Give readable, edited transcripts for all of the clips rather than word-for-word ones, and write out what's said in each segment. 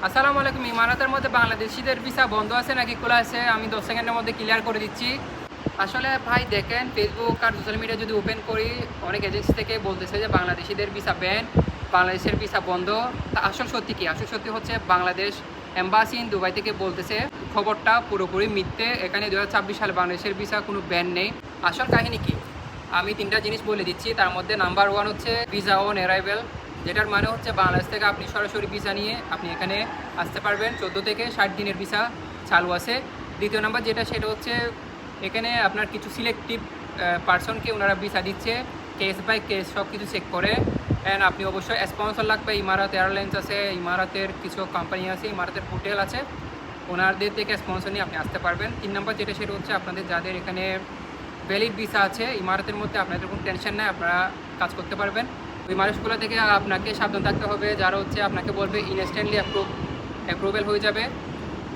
আসসালামু আলাইকুম। ইমারাতের মধ্যে বাংলাদেশিদের ভিসা বন্ধ আছে নাকি খোলা আছে আমি 10 সেকেন্ডের মধ্যে ক্লিয়ার করে দিচ্ছি। আসলে ভাই দেখেন, ফেসবুক আর সোশ্যাল মিডিয়া যদি ওপেন করি, অনেক এজেন্সি থেকে বলতেছে যে বাংলাদেশিদের ভিসা ব্যান, বাংলাদেশের ভিসা বন্ধ। তা আসল সত্যি কি? আসল সত্যি হচ্ছে বাংলাদেশ এম্বাসি ইন দুবাই থেকে বলতেছে খবরটা পুরোপুরি মিথ্যে। এখানে 2026 সালে বাংলাদেশের ভিসা কোনো ব্যান নেই। আসল কাহিনী কি আমি 3টা জিনিস বলে দিচ্ছি। তার মধ্যে নাম্বার 1 হচ্ছে ভিসা অন অ্যারাইভেল, যেটার মানে হচ্ছে বাংলাদেশ থেকে আপনি সরাসরি ভিসা নিয়ে আপনি এখানে আসতে পারবেন। 14 থেকে 60 দিনের ভিসা চালু আছে। দ্বিতীয় নাম্বার যেটা, সেটা হচ্ছে এখানে আপনার কিছু সিলেক্টিভ পার্সনকে ওনারা ভিসা দিচ্ছে, কেস বাই কেস সব কিছু চেক করে। অ্যান্ড আপনি অবশ্যই স্পন্সর লাগবে। ইমারাত এয়ারলাইন্স আছে, ইমারাতের কিছু কোম্পানি আছে, ইমারাতের হোটেল আছে, ওনাদের থেকে স্পন্সর নিয়ে আপনি আসতে পারবেন। 3 নাম্বার যেটা, সেটা হচ্ছে আপনাদের যাদের এখানে ভ্যালিড ভিসা আছে ইমারাতের মধ্যে, আপনাদের কোনো টেনশন নেই, আপনারা কাজ করতে পারবেন। ওই মানুষগুলো থেকে আপনাকে সাবধান থাকতে হবে, যারা হচ্ছে আপনাকে বলবে ইনস্ট্যান্টলি অ্যাপ্রুভেল হয়ে যাবে।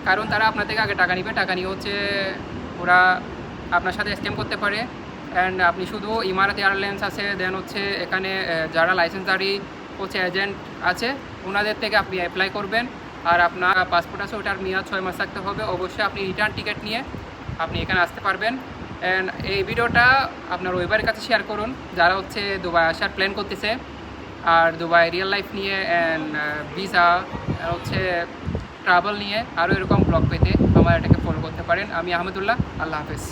কারণ তারা আপনার থেকে আগে টাকা নিবে, টাকা নিয়ে হচ্ছে ওরা আপনার সাথে স্ক্যাম করতে পারে। অ্যান্ড আপনি শুধু ইমারাত এয়ারলাইন্স আছে, দেন হচ্ছে এখানে যারা লাইসেন্সধারী হচ্ছে এজেন্ট আছে, ওনাদের থেকে আপনি অ্যাপ্লাই করবেন। আর আপনার পাসপোর্ট আছে, ওটার মেয়াদ 6 মাস থাকতে হবে। অবশ্যই আপনি রিটার্ন টিকিট নিয়ে আপনি এখানে আসতে পারবেন। অ্যান্ড এই ভিডিওটা আপনার ওয়েবারের কাছে শেয়ার করুন, যারা হচ্ছে দুবাই আসার প্ল্যান করতেছে আর দুবাই রিয়েল লাইফ নিয়ে অ্যান্ড ভিসা হচ্ছে ট্রাভেল নিয়ে আরও এরকম ব্লগ পেতে আমার এটাকে ফলো করতে পারেন। আমি আহমেদুল্লাহ, আল্লাহ হাফেজ।